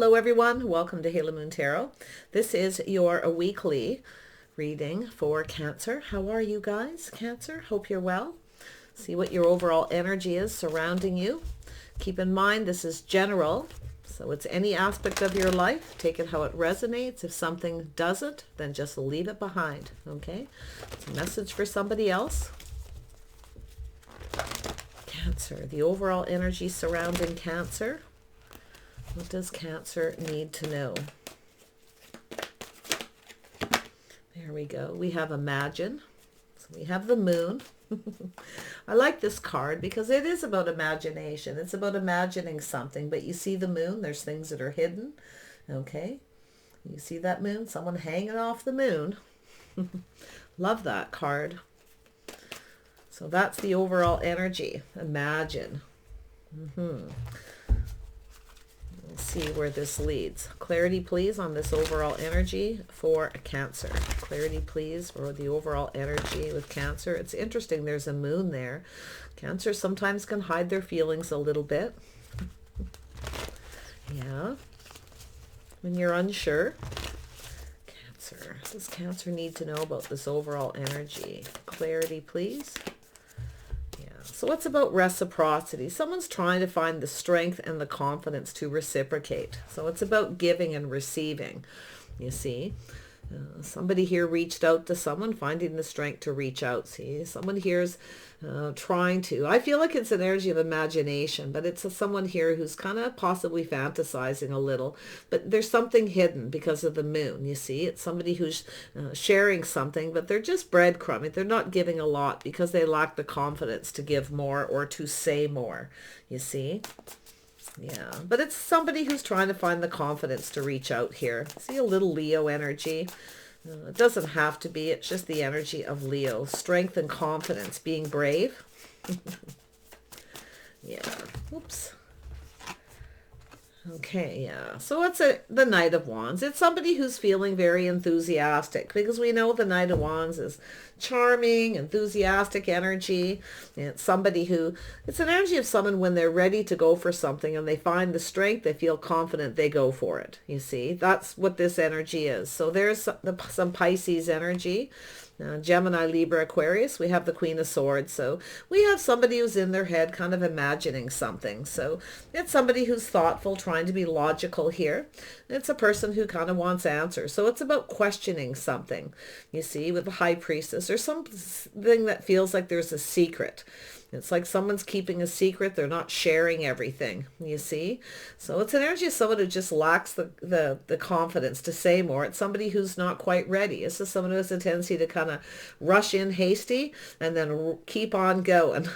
Hello everyone, welcome to Halo Moon Tarot. This is your weekly reading for Cancer. How are you guys, Cancer? Hope you're well. See what your overall energy is surrounding you. Keep in mind this is general, so it's any aspect of your life. Take it how it resonates. If something doesn't, then just leave it behind, okay? It's a message for somebody else. Cancer, the overall energy surrounding Cancer. What does Cancer need to know? There we go. We have Imagine. So we have the Moon. I like this card because it is about imagination. It's about imagining something. But you see the Moon, there's things that are hidden. Okay. You see that Moon? Someone hanging off the Moon. Love that card. So that's the overall energy. Imagine. See where this leads. Clarity please on this overall energy for Cancer. Clarity please for the overall energy with Cancer. It's interesting, there's a Moon there. Cancer sometimes can hide their feelings a little bit. Yeah, when you're unsure. Cancer, does Cancer need to know about this overall energy? Clarity please. So it's about reciprocity. Someone's trying to find the strength and the confidence to reciprocate. So it's about giving and receiving, you see. Somebody here reached out to someone, finding the strength to reach out. See, someone here's trying to. I feel like it's an energy of imagination, but it's someone here who's kind of possibly fantasizing a little. But there's something hidden because of the Moon, you see. It's somebody who's sharing something, but they're just breadcrumbing. They're not giving a lot because they lack the confidence to give more or to say more, you see. Yeah, but it's somebody who's trying to find the confidence to reach out here. See a little Leo energy. It doesn't have to be. It's just the energy of Leo. Strength and confidence. Being brave. Yeah. Oops. Okay, yeah. So it's the Knight of Wands. It's somebody who's feeling very enthusiastic because we know the Knight of Wands is charming, enthusiastic energy. It's somebody who, it's an energy of someone when they're ready to go for something and they find the strength, they feel confident, they go for it. You see, that's what this energy is. So there's some Pisces energy. Gemini, Libra, Aquarius, we have the Queen of Swords. So we have somebody who's in their head kind of imagining something. So it's somebody who's thoughtful, trying to be logical here. It's a person who kind of wants answers. So it's about questioning something, you see, with the High Priestess. There's something that feels like there's a secret. It's like someone's keeping a secret. They're not sharing everything, you see. So it's an energy of someone who just lacks the confidence to say more. It's somebody who's not quite ready. This is someone who has a tendency to kind of rush in hasty and then keep on going.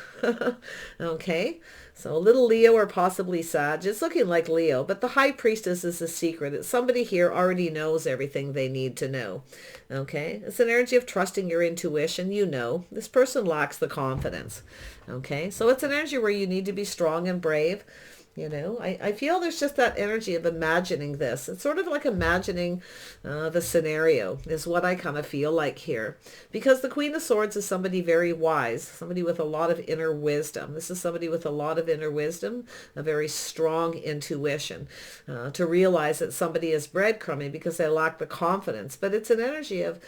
Okay. So a little Leo or possibly Sag. It's looking like Leo, but the High Priestess is a secret. It's somebody here already knows everything they need to know. Okay. It's an energy of trusting your intuition. You know, this person lacks the confidence. Okay. So it's an energy where you need to be strong and brave. You know, I feel there's just that energy of imagining this. It's sort of like imagining the scenario is what I kind of feel like here. Because the Queen of Swords is somebody very wise, somebody with a lot of inner wisdom. This is somebody with a lot of inner wisdom, a very strong intuition to realize that somebody is breadcrumbing because they lack the confidence. But it's an energy of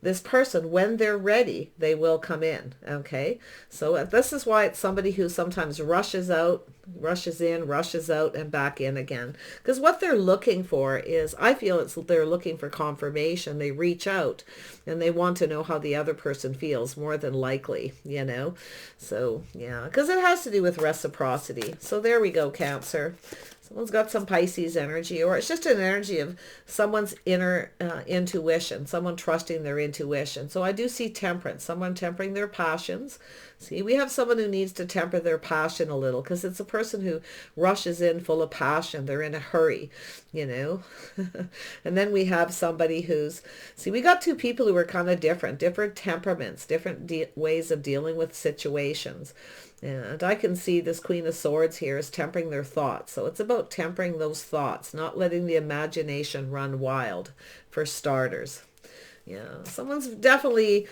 this person, when they're ready, they will come in. Okay. So this is why it's somebody who sometimes rushes out, rushes in, rushes out and back in again. Because what they're looking for is, I feel they're looking for confirmation. They reach out and they want to know how the other person feels, more than likely, you know. So yeah, because it has to do with reciprocity. So there we go, Cancer. Someone's got some Pisces energy, or it's just an energy of someone's inner intuition, someone trusting their intuition. So I do see temperance, someone tempering their passions. See, we have someone who needs to temper their passion a little because it's a person who rushes in full of passion. They're in a hurry, you know. And then we have somebody who's, see, we got two people who are kind of different temperaments, different ways of dealing with situations. And I can see this Queen of Swords here is tempering their thoughts. So it's about tempering those thoughts, not letting the imagination run wild, for starters. Yeah, someone's definitely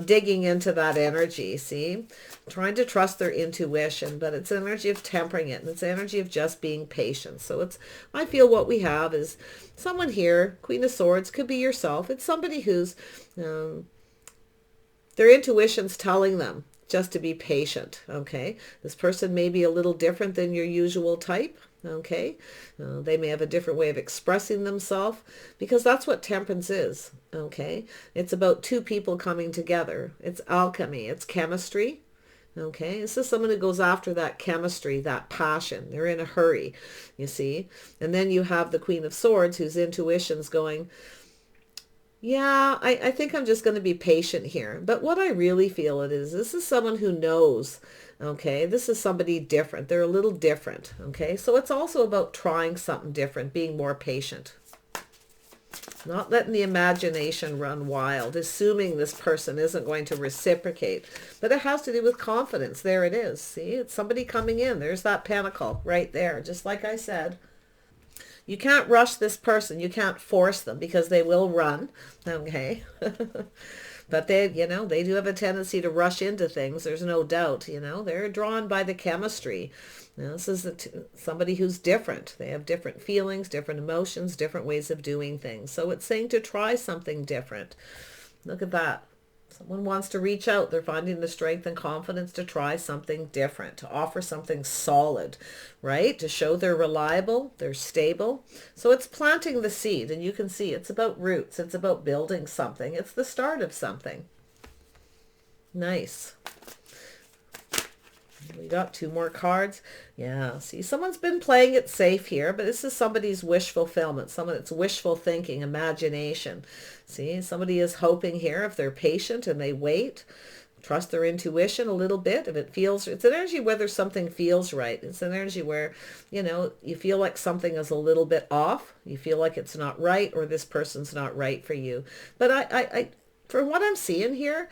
digging into that energy, see? Trying to trust their intuition, but it's energy of tempering it, and it's energy of just being patient. So it's, I feel what we have is someone here, Queen of Swords, could be yourself. It's somebody who's, their intuition's telling them just to be patient, okay? This person may be a little different than your usual type, okay? They may have a different way of expressing themselves, because that's what temperance is, okay? It's about two people coming together. It's alchemy. It's chemistry, okay? This is someone who goes after that chemistry, that passion. They're in a hurry, you see? And then you have the Queen of Swords, whose intuition's going, yeah, I think I'm just going to be patient here. But what I really feel it is, this is someone who knows, okay? This is somebody different. They're a little different, okay? So it's also about trying something different, being more patient. Not letting the imagination run wild, assuming this person isn't going to reciprocate. But it has to do with confidence. There it is. See, it's somebody coming in. There's that pentacle right there, just like I said. You can't rush this person. You can't force them, because they will run, okay? But they, you know, they do have a tendency to rush into things. There's no doubt, you know. They're drawn by the chemistry. You know, this is somebody who's different. They have different feelings, different emotions, different ways of doing things. So it's saying to try something different. Look at that. Someone wants to reach out. They're finding the strength and confidence to try something different, to offer something solid, right? To show they're reliable, they're stable. So it's planting the seed, and you can see it's about roots. It's about building something. It's the start of something. Nice. We got two more cards. Yeah, see, someone's been playing it safe here, but this is somebody's wish fulfillment. Someone that's wishful thinking, imagination. See, somebody is hoping here, if they're patient and they wait, trust their intuition a little bit. If it feels, it's an energy whether something feels right. It's an energy where, you know, you feel like something is a little bit off. You feel like it's not right, or this person's not right for you. But I from what I'm seeing here,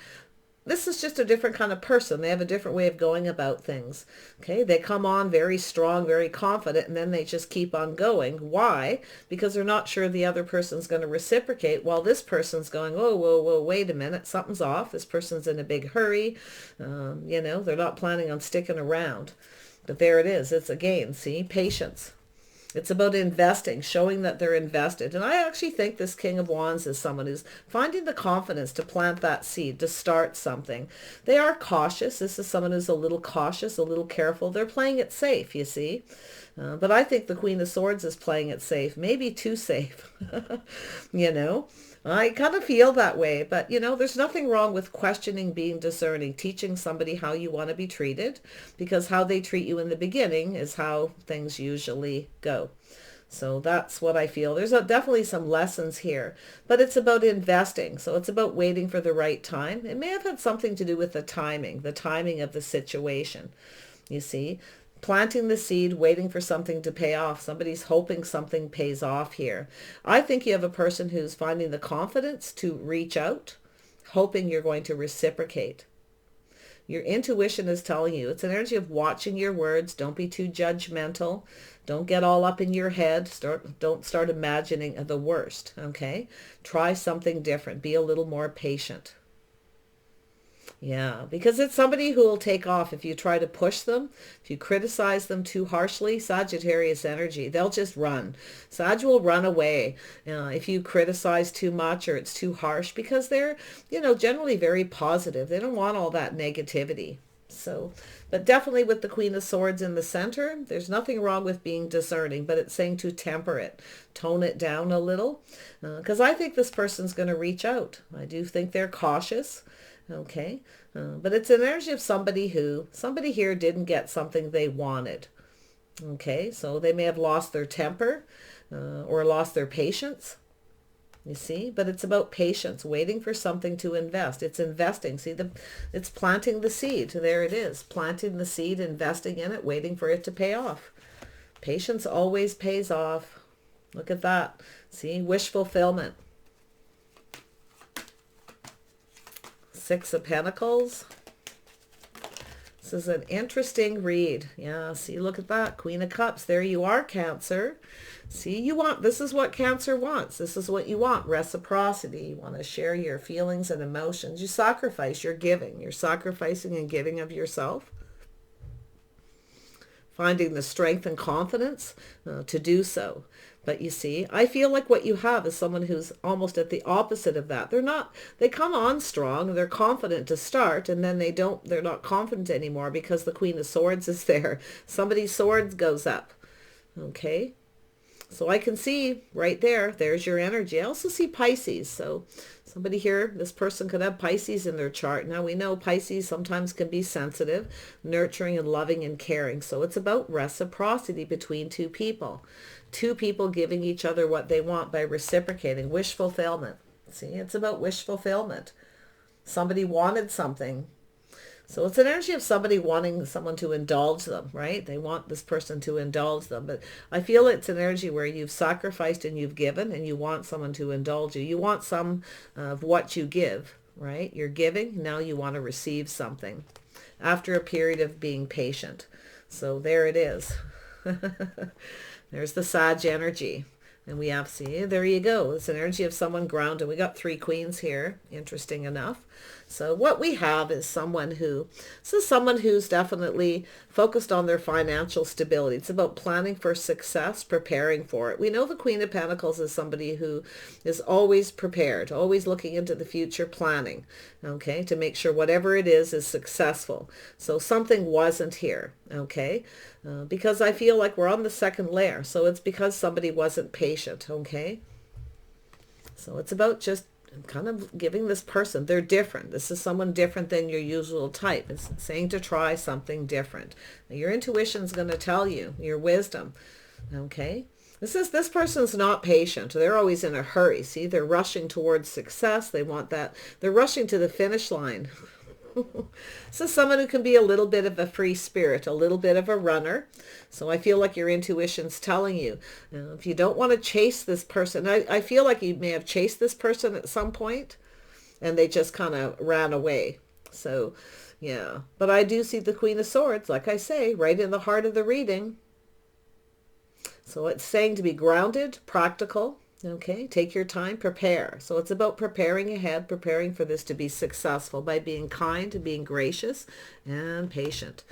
this is just a different kind of person. They have a different way of going about things. Okay, they come on very strong, very confident, and then they just keep on going. Why? Because they're not sure the other person's going to reciprocate, while this person's going, oh, whoa, whoa, wait a minute, something's off. This person's in a big hurry. You know, they're not planning on sticking around. But there it is. It's again, see, patience. It's about investing, showing that they're invested. And I actually think this King of Wands is someone who's finding the confidence to plant that seed, to start something. They are cautious. This is someone who's a little cautious, a little careful. They're playing it safe, you see. But I think the Queen of Swords is playing it safe, maybe too safe, you know. I kind of feel that way, but you know, there's nothing wrong with questioning, being discerning, teaching somebody how you want to be treated, because how they treat you in the beginning is how things usually go. So that's what I feel. There's definitely some lessons here, but it's about investing. So it's about waiting for the right time. It may have had something to do with the timing of the situation, you see. Planting the seed, waiting for something to pay off. Somebody's hoping something pays off here. I think you have a person who's finding the confidence to reach out, hoping you're going to reciprocate. Your intuition is telling you. It's an energy of watching your words. Don't be too judgmental. Don't get all up in your head. Don't start imagining the worst, okay? Try something different. Be a little more patient. Yeah, because it's somebody who will take off if you try to push them, if you criticize them too harshly. Sagittarius energy, they'll just run. Sag will run away if you criticize too much or it's too harsh, because they're, you know, generally very positive. They don't want all that negativity. So, but definitely with the Queen of Swords in the center, there's nothing wrong with being discerning, but it's saying to temper it, tone it down a little, because I think this person's going to reach out. I do think they're cautious. Okay, but it's an energy of somebody here didn't get something they wanted. Okay, so they may have lost their temper or lost their patience, you see, but it's about patience, waiting for something to invest. It's investing. See, it's planting the seed. There it is, planting the seed, investing in it, waiting for it to pay off. Patience always pays off. Look at that. See, wish fulfillment. Six of Pentacles. This is an interesting read. Yeah, see, look at that. Queen of Cups. There you are, Cancer. See, this is what Cancer wants. This is what you want. Reciprocity. You want to share your feelings and emotions. You sacrifice. You're giving. You're sacrificing and giving of yourself. Finding the strength and confidence to do so. But you see, I feel like what you have is someone who's almost at the opposite of that. They come on strong, they're confident to start, and then they're not confident anymore because the Queen of Swords is there. Somebody's swords goes up. Okay. So I can see right there's your energy. I also see Pisces. So somebody here, this person could have Pisces in their chart. Now we know Pisces sometimes can be sensitive, nurturing and loving and caring. So it's about reciprocity between two people. Two people giving each other what they want by reciprocating. Wish fulfillment. See, it's about wish fulfillment. Somebody wanted something. So it's an energy of somebody wanting someone to indulge them, right? They want this person to indulge them. But I feel it's an energy where you've sacrificed and you've given and you want someone to indulge you. You want some of what you give, right? You're giving. Now you want to receive something after a period of being patient. So there it is. There's the Sag energy. And we have, see, there you go. It's an energy of someone grounded. We got 3 queens here, interesting enough. So what we have is this is someone who's definitely focused on their financial stability. It's about planning for success, preparing for it. We know the Queen of Pentacles is somebody who is always prepared, always looking into the future, planning, okay, to make sure whatever it is successful. So something wasn't here, okay, because I feel like we're on the second layer. So it's because somebody wasn't patient, okay. So it's about just kind of giving this person, they're different. This is someone different than your usual type. It's saying to try something different. Now, your intuition's going to tell you, your wisdom, okay? This person's not patient. They're always in a hurry. See, they're rushing towards success. They want that. They're rushing to the finish line. This is someone who can be a little bit of a free spirit, a little bit of a runner. So I feel like your intuition's telling you, if you don't want to chase this person, I feel like you may have chased this person at some point and they just kind of ran away. So yeah, but I do see the Queen of Swords, like I say, right in the heart of the reading. So it's saying to be grounded, practical. Okay, take your time, prepare. So it's about preparing ahead, preparing for this to be successful by being kind and being gracious and patient.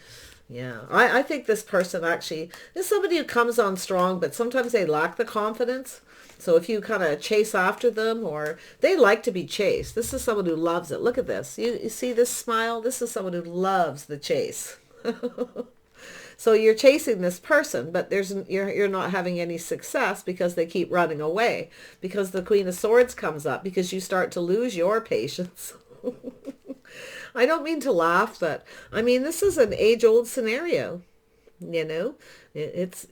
Yeah, I think this person actually is somebody who comes on strong, but sometimes they lack the confidence. So if you kind of chase after them, or they like to be chased. This is someone who loves it. Look at this. You see this smile? This is someone who loves the chase. So you're chasing this person, but you're not having any success because they keep running away, because the Queen of Swords comes up, because you start to lose your patience. I don't mean to laugh, but I mean, this is an age-old scenario. You know, it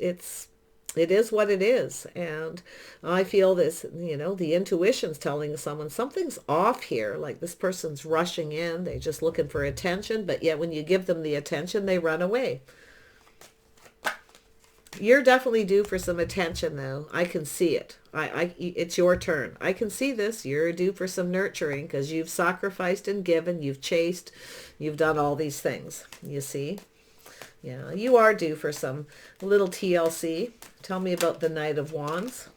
is what it is. And I feel this, you know, the intuition's telling someone something's off here. Like this person's rushing in. They're just looking for attention. But yet when you give them the attention, they run away. You're definitely due for some attention, though. I can see it. It's your turn. I can see this. You're due for some nurturing because you've sacrificed and given. You've chased. You've done all these things. You see? Yeah, you are due for some little TLC. Tell me about the Knight of Wands.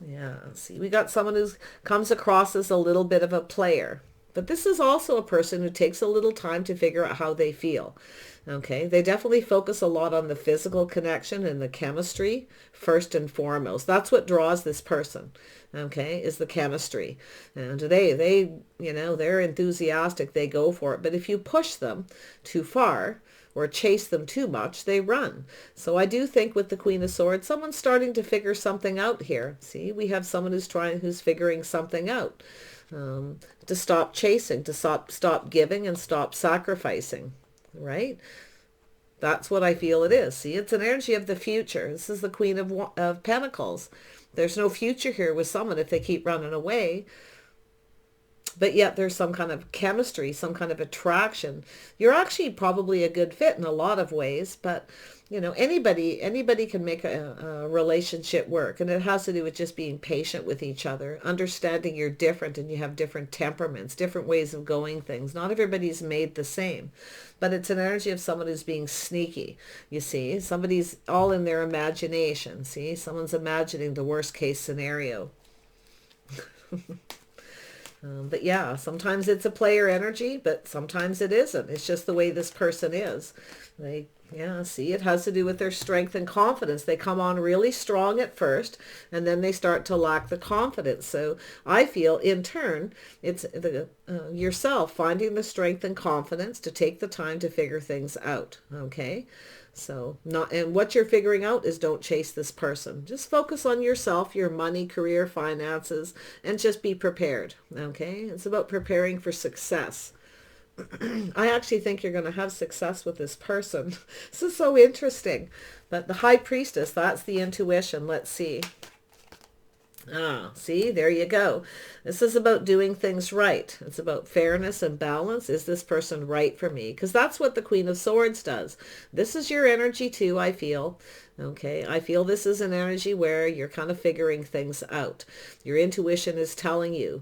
Yeah, see, we got someone who comes across as a little bit of a player. But this is also a person who takes a little time to figure out how they feel. Okay, they definitely focus a lot on the physical connection and the chemistry first and foremost. That's what draws this person, okay, is the chemistry. And they you know, they're enthusiastic, they go for it. But if you push them too far or chase them too much, they run. So I do think with the Queen of Swords, someone's starting to figure something out here. See, we have someone who's figuring something out. To stop chasing, to stop giving and stop sacrificing, right? That's what I feel it is. See, it's an energy of the future. This is the Queen of Pentacles. There's no future here with someone if they keep running away. But yet there's some kind of chemistry, some kind of attraction. You're actually probably a good fit in a lot of ways, but anybody can make a relationship work, and it has to do with just being patient with each other, understanding you're different and you have different temperaments, different ways of going things. Not everybody's made the same, but it's an energy of someone who's being sneaky. You see, somebody's all in their imagination. See, someone's imagining the worst case scenario. But yeah, sometimes it's a player energy, but sometimes it isn't. It's just the way this person is. See, it has to do with their strength and confidence. They come on really strong at first, and then they start to lack the confidence. So I feel, in turn, it's yourself finding the strength and confidence to take the time to figure things out. Okay? So and what you're figuring out is, don't chase this person. Just focus on yourself, your money, career, finances, and just be prepared. Okay? It's about preparing for success. I actually think you're going to have success with this person. This is so interesting. But the High Priestess, that's the intuition. Let's see. See, there you go. This is about doing things right. It's about fairness and balance. Is this person right for me? Because that's what the Queen of Swords does. This is your energy too, I feel. Okay, I feel this is an energy where you're kind of figuring things out. Your intuition is telling you,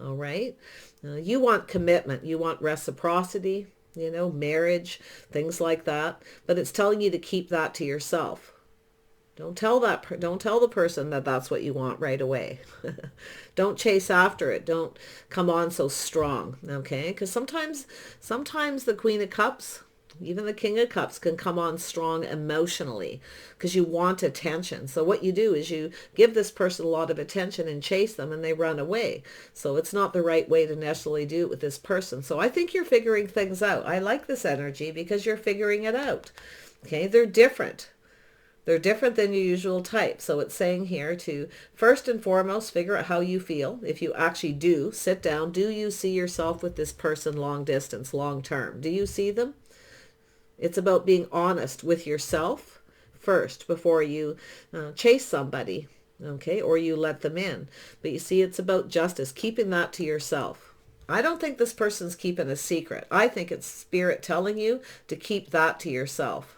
all right? You want commitment. You want reciprocity, marriage, things like that. But it's telling you to keep that to yourself. Don't tell the person that that's what you want right away. Don't chase after it. Don't come on so strong, okay? Because sometimes the Queen of Cups, even the King of Cups, can come on strong emotionally because you want attention. So what you do is you give this person a lot of attention and chase them, and they run away. So it's not the right way to necessarily do it with this person. So I think you're figuring things out. I like this energy because you're figuring it out. Okay, they're different. They're different than your usual type. So it's saying here to, first and foremost, figure out how you feel. If you actually do, sit down. Do you see yourself with this person long distance, long term? Do you see them? It's about being honest with yourself first before you chase somebody, okay, or you let them in. But you see, it's about justice, keeping that to yourself. I don't think this person's keeping a secret. I think it's Spirit telling you to keep that to yourself.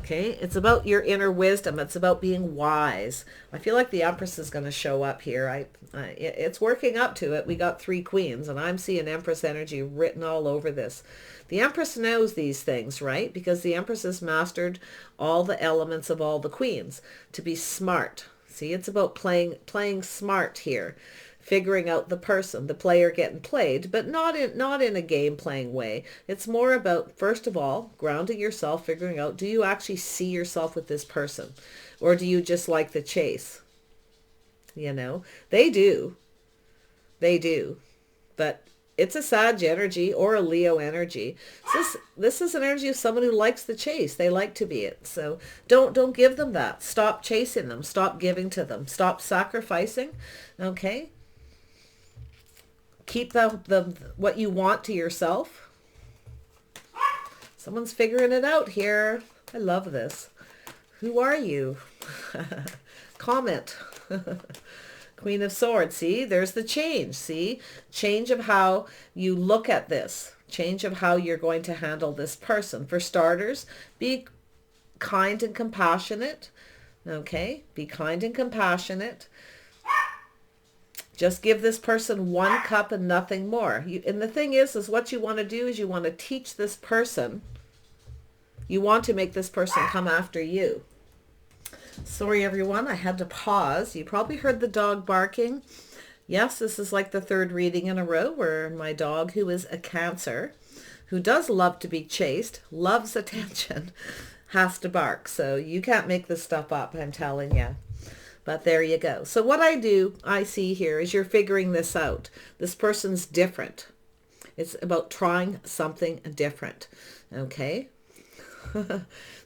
Okay, it's about your inner wisdom. It's about being wise. I feel like the Empress is going to show up here. It's working up to it. We got 3 queens, and I'm seeing Empress energy written all over this. The Empress knows these things, right? Because the Empress has mastered all the elements of all the queens to be smart. See, it's about playing smart here. Figuring out the person, the player getting played, but not in a game playing way. It's more about, first of all, grounding yourself, figuring out, do you actually see yourself with this person? Or do you just like the chase? They do. But it's a Sag energy or a Leo energy. This is an energy of someone who likes the chase. They like to be it. So don't give them that. Stop chasing them. Stop giving to them. Stop sacrificing. Okay? Keep what you want to yourself. Someone's figuring it out here. I love this. Who are you? Comment. Queen of Swords. See, there's the change. See, change of how you look at this. Change of how you're going to handle this person. For starters, be kind and compassionate. Okay, be kind and compassionate. Just give this person 1 cup and nothing more. And the thing is what you want to do is you want to teach this person. You want to make this person come after you. Sorry, everyone. I had to pause. You probably heard the dog barking. Yes, this is like the 3rd reading in a row where my dog, who is a Cancer, who does love to be chased, loves attention, has to bark. So you can't make this stuff up, I'm telling you. But there you go. So what I see here is you're figuring this out. This person's different. It's about trying something different. Okay?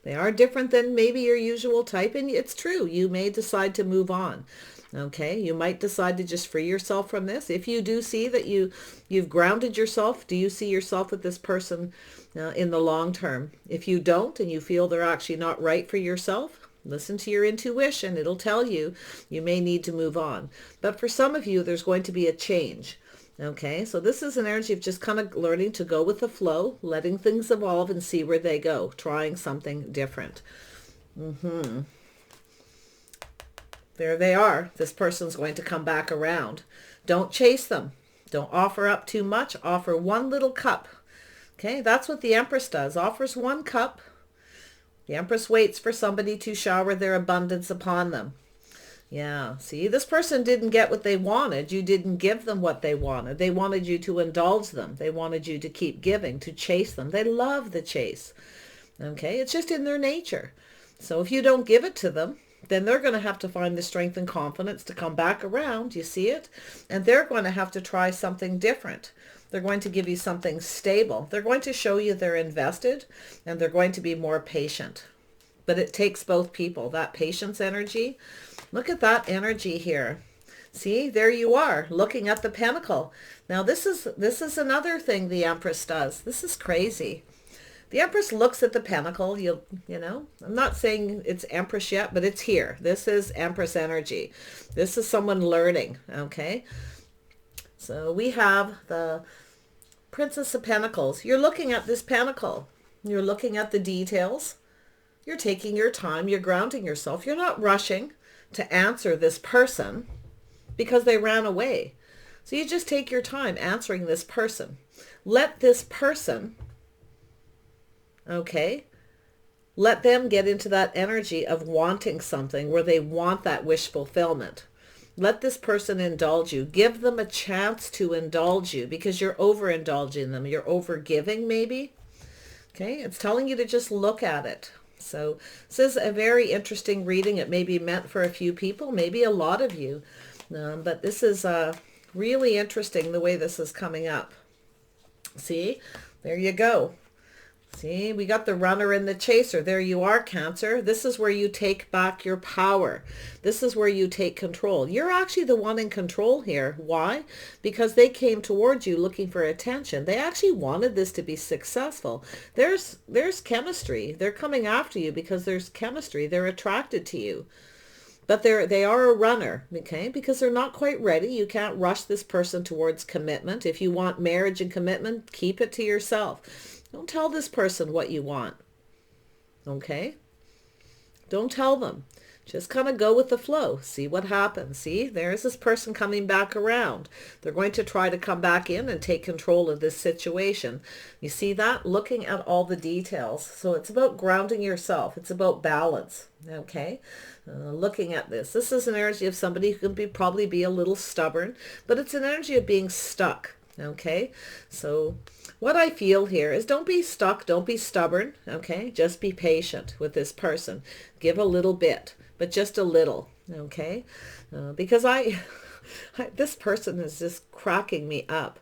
They are different than maybe your usual type. And it's true. You may decide to move on. Okay? You might decide to just free yourself from this. If you do see that you've grounded yourself, do you see yourself with this person in the long term? If you don't and you feel they're actually not right for yourself, listen to your intuition. It'll tell you you may need to move on. But for some of you, there's going to be a change. Okay, so this is an energy of just kind of learning to go with the flow, letting things evolve and see where they go, trying something different. There they are. This person's going to come back around. Don't chase them. Don't offer up too much. Offer one little cup. Okay, that's what the Empress does. Offers one cup. The Empress waits for somebody to shower their abundance upon them. Yeah, see, this person didn't get what they wanted. You didn't give them what they wanted. They wanted you to indulge them. They wanted you to keep giving, to chase them. They love the chase. Okay, it's just in their nature. So if you don't give it to them, then they're going to have to find the strength and confidence to come back around. You see it? And they're going to have to try something different. They're going to give you something stable. They're going to show you they're invested, and they're going to be more patient. But it takes both people, that patience energy. Look at that energy here. See, there you are, looking at the pentacle. Now this is another thing the Empress does. This is crazy. The Empress looks at the pentacle. You know, I'm not saying it's Empress yet, but it's here. This is Empress energy. This is someone learning, okay? So we have the Princess of Pentacles. You're looking at this pentacle. You're looking at the details. You're taking your time. You're grounding yourself. You're not rushing to answer this person because they ran away. So you just take your time answering this person. Let this person, okay, let them get into that energy of wanting something where they want that wish fulfillment. Let this person indulge you. Give them a chance to indulge you because you're overindulging them. You're overgiving maybe. Okay, it's telling you to just look at it. So this is a very interesting reading. It may be meant for a few people, maybe a lot of you. But this is really interesting the way this is coming up. See, there you go. See, we got the runner and the chaser. There you are, Cancer. This is where you take back your power. This is where you take control. You're actually the one in control here. Why? Because they came towards you looking for attention. They actually wanted this to be successful. There's chemistry. They're coming after you because there's chemistry. They're attracted to you. But they are a runner, okay? Because they're not quite ready. You can't rush this person towards commitment. If you want marriage and commitment, keep it to yourself. Don't tell this person what you want, okay? Don't tell them. Just kind of go with the flow. See what happens. See, there's this person coming back around. They're going to try to come back in and take control of this situation. You see that? Looking at all the details. So it's about grounding yourself. It's about balance, okay? Looking at this. This is an energy of somebody who can probably be a little stubborn, but it's an energy of being stuck, okay? So what I feel here is don't be stuck, don't be stubborn, okay? Just be patient with this person. Give a little bit, but just a little, okay? Because this person is just cracking me up.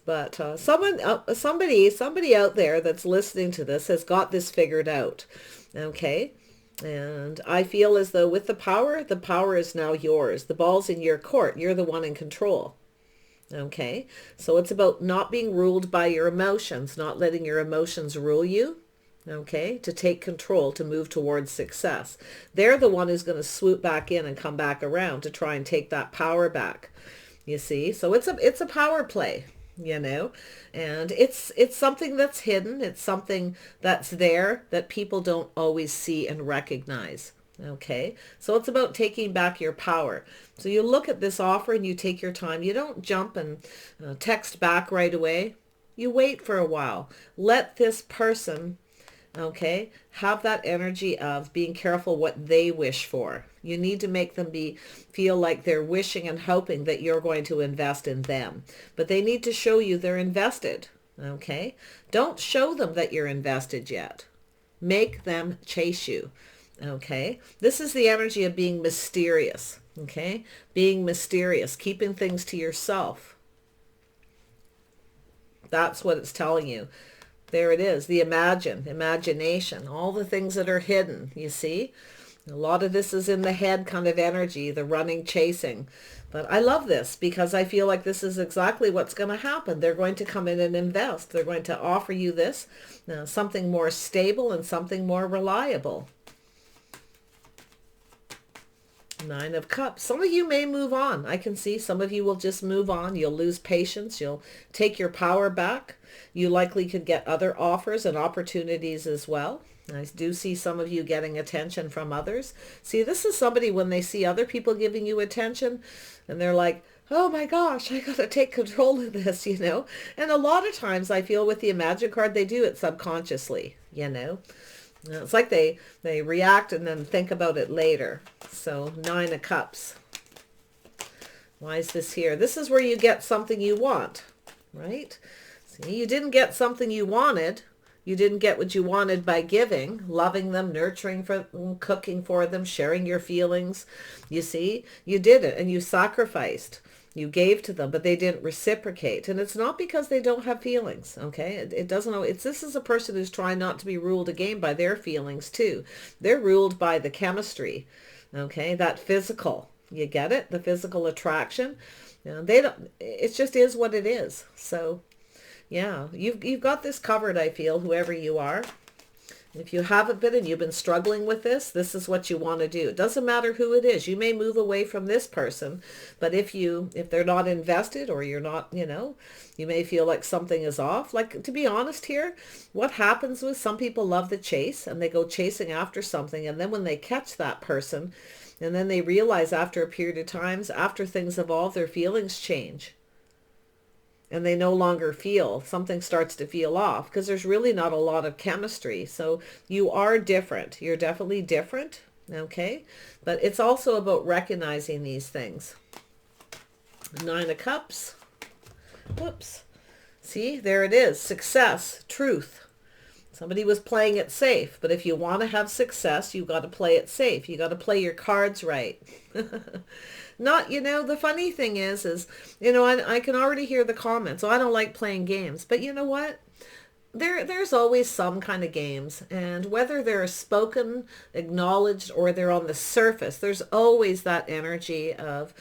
But somebody out there that's listening to this has got this figured out, okay? And I feel as though with the power is now yours. The ball's in your court. You're the one in control. Okay, so it's about not being ruled by your emotions, not letting your emotions rule you, okay, to take control, to move towards success. They're the one who's going to swoop back in and come back around to try and take that power back, you see. So it's a power play, you know, and it's something that's hidden. It's something that's there that people don't always see and recognize. Okay, so it's about taking back your power. So you look at this offer and you take your time. You don't jump and text back right away. You wait for a while. Let this person, okay, have that energy of being careful what they wish for. You need to make them feel like they're wishing and hoping that you're going to invest in them. But they need to show you they're invested, okay? Don't show them that you're invested yet. Make them chase you. Okay, this is the energy of being mysterious, okay? Being mysterious, keeping things to yourself. That's what it's telling you. There it is, the imagination, all the things that are hidden, you see? A lot of this is in the head kind of energy, the running, chasing. But I love this because I feel like this is exactly what's going to happen. They're going to come in and invest. They're going to offer you this, something more stable and something more reliable. Nine of Cups. Some of you may move on. I can see some of you will just move on. You'll lose patience. You'll take your power back. You likely could get other offers and opportunities as well. I do see some of you getting attention from others. See, this is somebody when they see other people giving you attention and they're like, oh my gosh, I got to take control of this, you know. And a lot of times I feel with the Imagine card, they do it subconsciously, you know. It's like they react and then think about it later. So Nine of Cups. Why is this here? This is where you get something you want, right? See, you didn't get something you wanted. You didn't get what you wanted by giving, loving them, nurturing for them, cooking for them, sharing your feelings. You see, you did it and you sacrificed. You gave to them, but they didn't reciprocate. And it's not because they don't have feelings, okay? It doesn't know. This is a person who's trying not to be ruled again by their feelings too. They're ruled by the chemistry, okay? That physical, you get it? The physical attraction. You know, they don't, it just is what it is. So yeah, you've got this covered, I feel, whoever you are. If you haven't been and you've been struggling with this is what you want to do. It doesn't matter who it is. You may move away from this person, but if they're not invested or you're not, you know, you may feel like something is off. Like, to be honest here, what happens with some people love the chase and they go chasing after something. And then when they catch that person and then they realize after a period of times, after things evolve, their feelings change. And they no longer feel, something starts to feel off because there's really not a lot of chemistry. So you are different. You're definitely different. Okay. But it's also about recognizing these things. Nine of Cups. Whoops. See, there it is. Success, truth. Somebody was playing it safe. But if you want to have success, you've got to play it safe. You got to play your cards right. Not, you know, the funny thing is, you know, I can already hear the comments. Oh, I don't like playing games. But you know what? There's always some kind of games. And whether they're spoken, acknowledged, or they're on the surface, there's always that energy of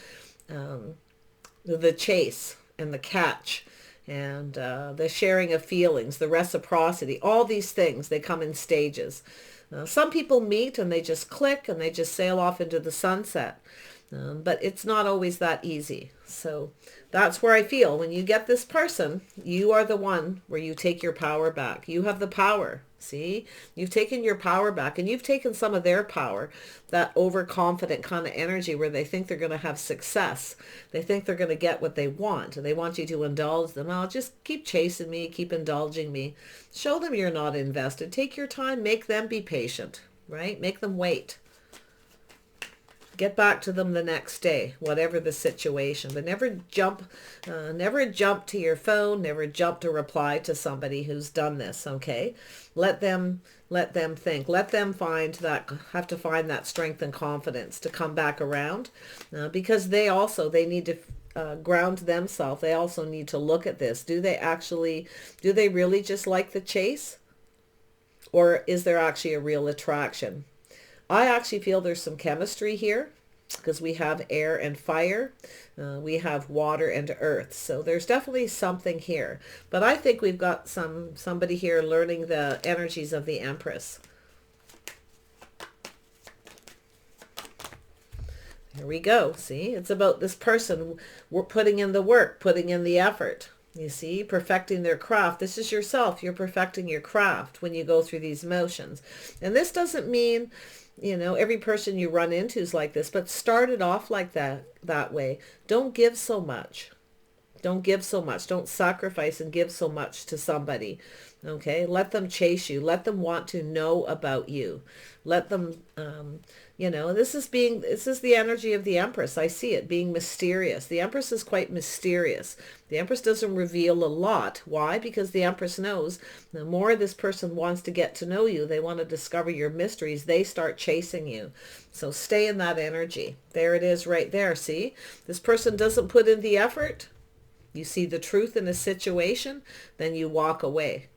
the chase and the catch and the sharing of feelings, the reciprocity. All these things, they come in stages. Some people meet and they just click and they just sail off into the sunset. But it's not always that easy. So that's where I feel when you get this person, you are the one where you take your power back. You have the power. See, you've taken your power back and you've taken some of their power, that overconfident kind of energy where they think they're going to have success. They think they're going to get what they want and they want you to indulge them. Oh, just keep chasing me, keep indulging me. Show them you're not invested. Take your time, make them be patient, right? Make them wait. Get back to them the next day, whatever the situation. But never jump to your phone. Never jump to reply to somebody who's done this. Okay, let them think. Let them have to find that strength and confidence to come back around, because they need to ground themselves. They also need to look at this. Do they really just like the chase, or is there actually a real attraction? I actually feel there's some chemistry here because we have air and fire. We have water and earth. So there's definitely something here. But I think we've got somebody here learning the energies of the Empress. Here we go. See, it's about this person. We're putting in the work, putting in the effort. You see, perfecting their craft. This is yourself. You're perfecting your craft when you go through these motions. And this doesn't mean, you know, every person you run into is like this, but start it off like that way. Don't give so much. Don't give so much. Don't sacrifice and give so much to somebody. Okay, let them chase you. Let them want to know about you. Let them, you know, this is the energy of the Empress. I see it being mysterious. The Empress is quite mysterious. The Empress doesn't reveal a lot. Why? Because the Empress knows the more this person wants to get to know you, they want to discover your mysteries, they start chasing you. So stay in that energy. There it is right there. See, this person doesn't put in the effort. You see the truth in a situation, then you walk away.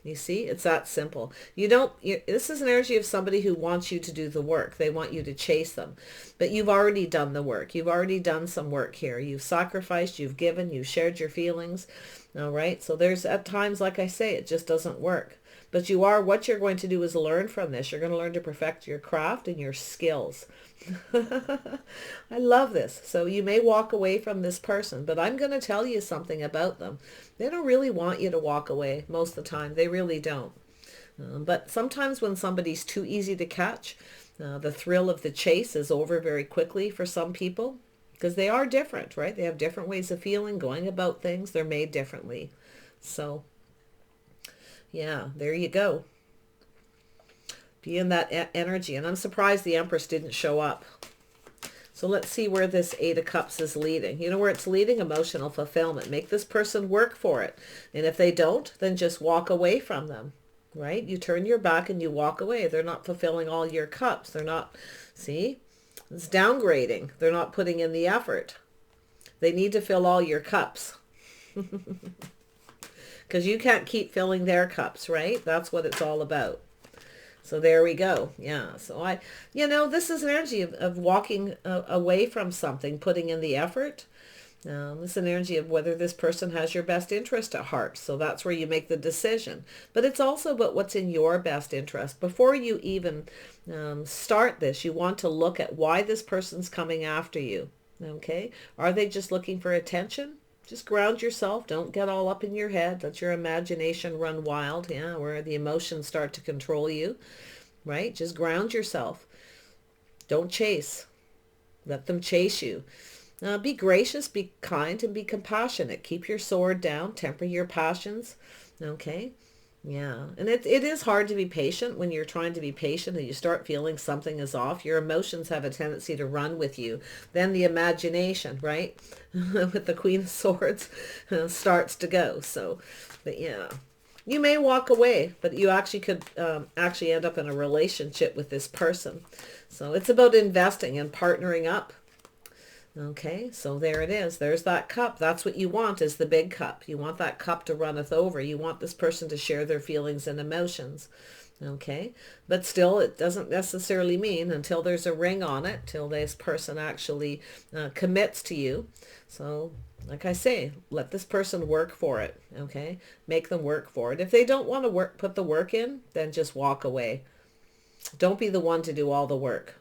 You see, it's that simple. This is an energy of somebody who wants you to do the work. They want you to chase them. But you've already done the work. You've already done some work here. You've sacrificed, you've given, you've shared your feelings. All right. So there's at times, like I say, it just doesn't work. But what you're going to do is learn from this. You're going to learn to perfect your craft and your skills. I love this. So you may walk away from this person, but I'm going to tell you something about them. They don't really want you to walk away most of the time. They really don't. But sometimes when somebody's too easy to catch, the thrill of the chase is over very quickly for some people, because they are different, right? They have different ways of feeling, going about things. They're made differently. So, yeah, there you go. Be in that energy. And I'm surprised the Empress didn't show up. So let's see where this Eight of Cups is leading. You know where it's leading? Emotional fulfillment. Make this person work for it. And if they don't, then just walk away from them. Right? You turn your back and you walk away. They're not fulfilling all your cups. They're not, see? It's downgrading. They're not putting in the effort. They need to fill all your cups. Because you can't keep filling their cups, right? That's what it's all about. So there we go. Yeah. So this is an energy of walking away from something, putting in the effort. This is an energy of whether this person has your best interest at heart. So that's where you make the decision. But it's also about what's in your best interest. Before you even start this, you want to look at why this person's coming after you. Okay? Are they just looking for attention? Just ground yourself. Don't get all up in your head. Let your imagination run wild, where the emotions start to control you, right? Just ground yourself. Don't chase. Let them chase you. Be gracious, be kind, and be compassionate. Keep your sword down. Temper your passions. Okay? Yeah. And it is hard to be patient when you're trying to be patient and you start feeling something is off. Your emotions have a tendency to run with you. Then the imagination, right? With the Queen of Swords starts to go. So, but yeah. You may walk away, but you actually could actually end up in a relationship with this person. So it's about investing and partnering up. Okay, so there it is. There's that cup. That's what you want, is the big cup. You want that cup to runneth over. You want this person to share their feelings and emotions. Okay, but still, it doesn't necessarily mean until there's a ring on it, till this person actually commits to you. So, like I say, let this person work for it. Okay, make them work for it. If they don't want to put the work in, then just walk away. Don't be the one to do all the work.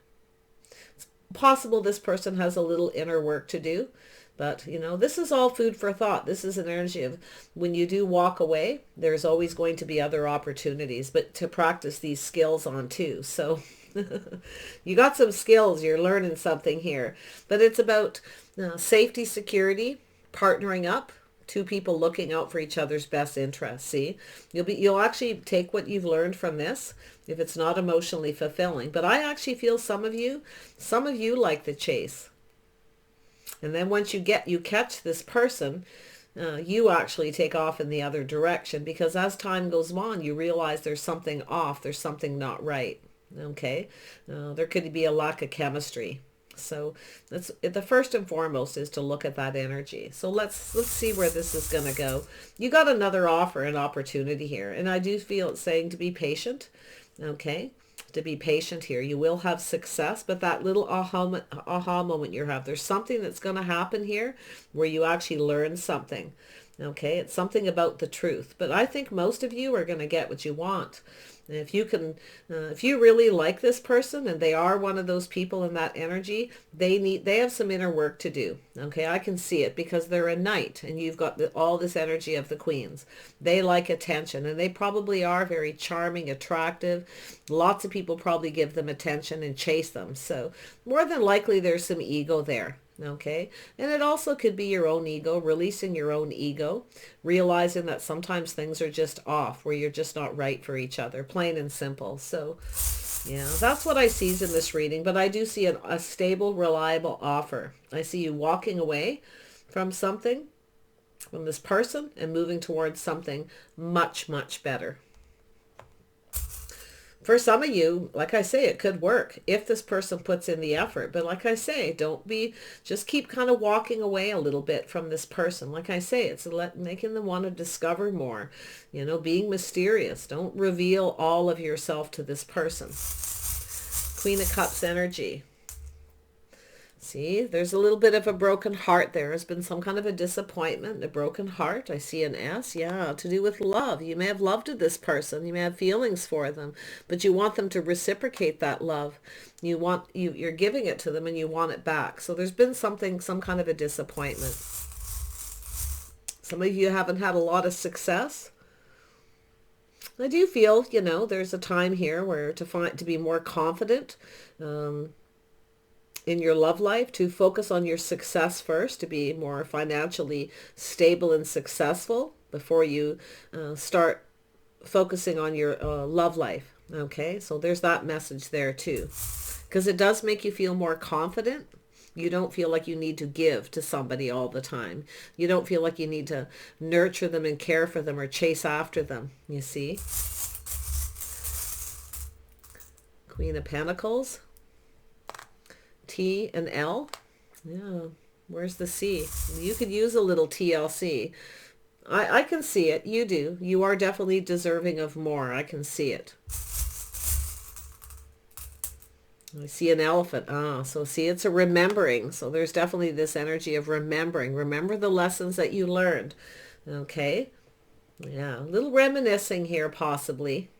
Possible this person has a little inner work to do, but this is all food for thought. This is an energy of when you do walk away, there's always going to be other opportunities, but to practice these skills on too. So you got some skills, you're learning something here, but it's about safety, security, partnering up, two people looking out for each other's best interests. See, you'll actually take what you've learned from this if it's not emotionally fulfilling. But I actually feel some of you like the chase. And then once you catch this person, you actually take off in the other direction, because as time goes on, you realize there's something off, there's something not right. Okay, there could be a lack of chemistry. So that's the first and foremost, is to look at that energy. So let's see where this is going to go. You got another offer and opportunity here, and I do feel it's saying to be patient. Okay, to be patient here. You will have success, but that little aha moment you have, there's something that's going to happen here where you actually learn something. Okay, it's something about the truth, but I think most of you are going to get what you want. And if you really like this person and they are one of those people in that energy, they have some inner work to do. Okay, I can see it because they're a knight and you've got all this energy of the queens. They like attention, and they probably are very charming, attractive. Lots of people probably give them attention and chase them. So more than likely there's some ego there. Okay, and it also could be your own ego, releasing your own ego, realizing that sometimes things are just off, where you're just not right for each other, plain and simple. So yeah, that's what I see in this reading. But I do see a stable, reliable offer. I see you walking away from something, from this person, and moving towards something much, much better. For some of you, like I say, it could work if this person puts in the effort. But like I say, just keep kind of walking away a little bit from this person. Like I say, it's making them want to discover more, being mysterious. Don't reveal all of yourself to this person. Queen of Cups energy. See, there's a little bit of a broken heart there. There's been some kind of a disappointment, a broken heart. I see an S, yeah, to do with love. You may have loved this person. You may have feelings for them, but you want them to reciprocate that love. You're giving it to them and you want it back. So there's been some kind of a disappointment. Some of you haven't had a lot of success. I do feel, there's a time here where to be more confident, in your love life, to focus on your success first, to be more financially stable and successful before you start focusing on your love life. Okay, so there's that message there too, because it does make you feel more confident. You don't feel like you need to give to somebody all the time. You don't feel like you need to nurture them and care for them or chase after them, you see. Queen of Pentacles. T and L. Yeah, where's the C? You could use a little TLC. I can see it. You do. You are definitely deserving of more. I can see it. I see an elephant. So see, it's a remembering. So there's definitely this energy of remembering. Remember the lessons that you learned. Okay. Yeah, a little reminiscing here possibly.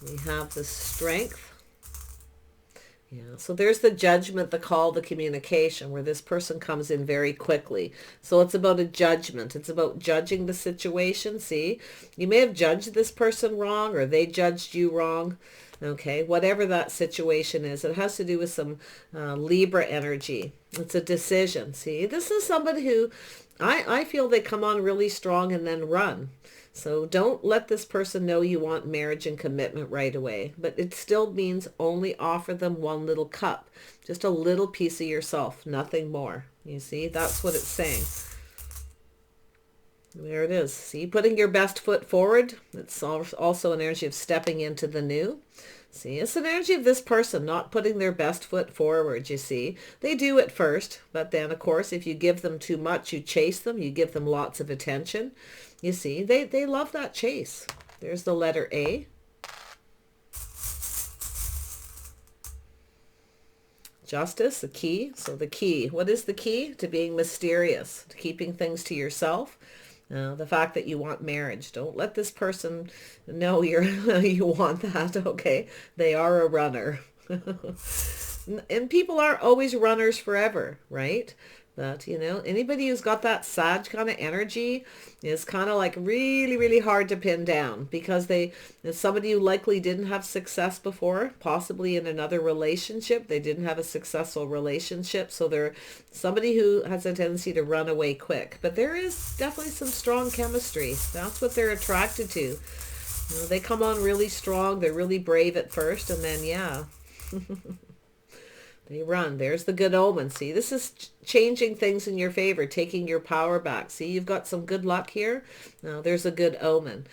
We have the Strength. Yeah, so there's the Judgment, the call, the communication, where this person comes in very quickly. So it's about a judgment. It's about judging the situation. See, you may have judged this person wrong, or they judged you wrong. Okay, whatever that situation is, it has to do with some Libra energy. It's a decision. See, this is somebody who I feel they come on really strong and then run. So don't let this person know you want marriage and commitment right away. But it still means only offer them one little cup. Just a little piece of yourself, nothing more. You see, that's what it's saying. There it is. See, putting your best foot forward. It's also an energy of stepping into the new. See, it's an energy of this person not putting their best foot forward, you see. They do at first, but then, of course, if you give them too much, you chase them, you give them lots of attention. You see, they love that chase. There's the letter A. Justice, the key. So the key. What is the key? To being mysterious, to keeping things to yourself. The fact that you want marriage. Don't let this person know you want that, okay? They are a runner. And people aren't always runners forever, right? But, anybody who's got that Sag kind of energy is kind of like really, really hard to pin down, because it's somebody who likely didn't have success before, possibly in another relationship. They didn't have a successful relationship. So they're somebody who has a tendency to run away quick. But there is definitely some strong chemistry. That's what they're attracted to. They come on really strong. They're really brave at first. And then, yeah. They run. There's the good omen. See, this is changing things in your favor, taking your power back. See, you've got some good luck here. Now, there's a good omen.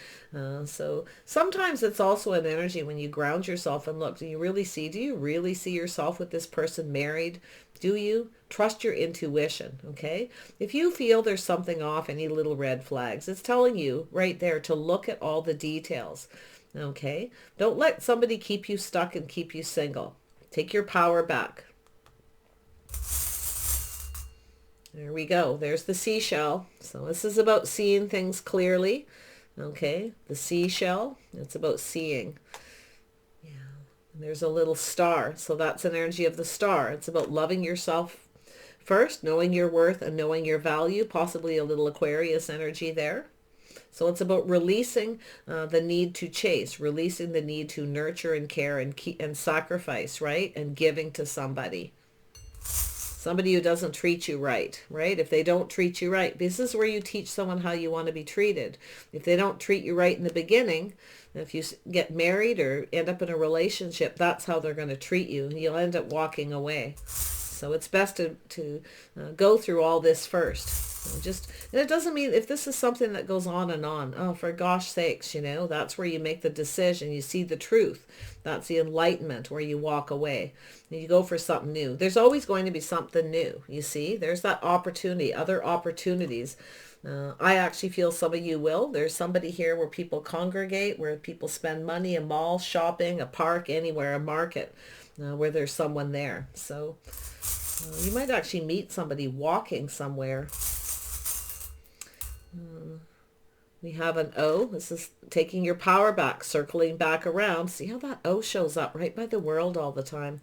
So sometimes it's also an energy when you ground yourself and look, do you really see yourself with this person married? Do you? Trust your intuition, okay? If you feel there's something off, any little red flags, it's telling you right there to look at all the details, okay? Don't let somebody keep you stuck and keep you single. Take your power back. There we go. There's the seashell. So this is about seeing things clearly. Okay, the seashell. It's about seeing. Yeah. And there's a little star. So that's an energy of the star. It's about loving yourself first, knowing your worth and knowing your value. Possibly a little Aquarius energy there. So it's about releasing the need to chase, releasing the need to nurture and care and sacrifice, right? And giving to somebody. Somebody who doesn't treat you right, right? If they don't treat you right, this is where you teach someone how you want to be treated. If they don't treat you right in the beginning, if you get married or end up in a relationship, that's how they're going to treat you. You'll end up walking away. So it's best to go through all this first. And it doesn't mean if this is something that goes on and on, oh, for gosh sakes, that's where you make the decision. You see the truth. That's the enlightenment where you walk away. And you go for something new. There's always going to be something new. You see, there's that opportunity, other opportunities I actually feel some of you will. There's somebody here where people congregate, where people spend money, a mall, shopping, a park, anywhere, a market, where there's someone there. So you might actually meet somebody walking somewhere. We have an O. This is taking your power back, circling back around. See how that O shows up right by the world all the time.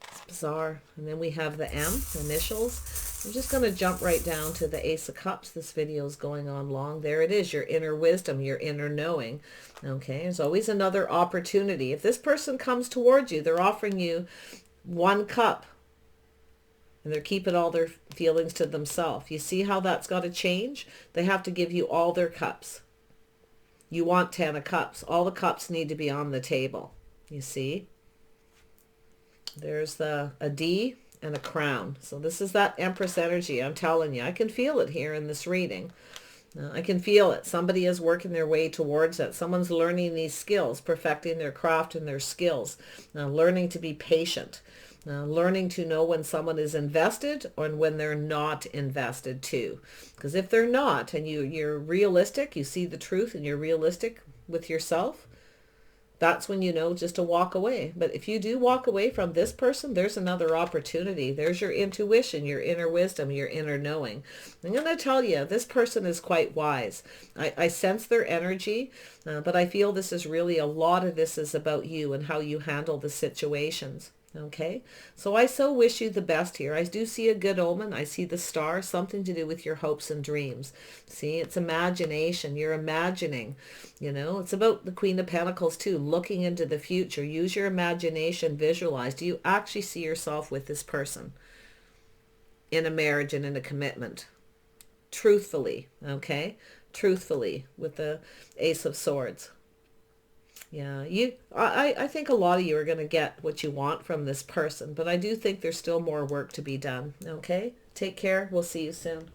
It's bizarre. And then we have the M, initials. I'm just going to jump right down to the Ace of Cups. This video is going on long. There it is, your inner wisdom, your inner knowing. Okay, there's always another opportunity. If this person comes towards you, they're offering you 1 cup. And they're keeping all their feelings to themselves. You see how that's got to change? They have to give you all their cups. You want 10 of cups. All the cups need to be on the table. You see? There's a D and a crown. So this is that Empress energy. I'm telling you, I can feel it here in this reading. I can feel it. Somebody is working their way towards it. Someone's learning these skills, perfecting their craft and their skills, learning to be patient. Learning to know when someone is invested or when they're not invested too. Because if they're not and you're realistic, you see the truth and you're realistic with yourself, that's when you know just to walk away. But if you do walk away from this person, there's another opportunity. There's your intuition, your inner wisdom, your inner knowing. I'm going to tell you, this person is quite wise. I sense their energy, but I feel this is really, a lot of this is about you and how you handle the situations. Okay, so I so wish you the best here. I do see a good omen. I see the star, something to do with your hopes and dreams. See, it's imagination. You're imagining, it's about the Queen of Pentacles too, looking into the future. Use your imagination, visualize. Do you actually see yourself with this person in a marriage and in a commitment? Truthfully, okay? Truthfully, with the Ace of Swords. Yeah, I think a lot of you are going to get what you want from this person, but I do think there's still more work to be done. Okay? Take care. We'll see you soon.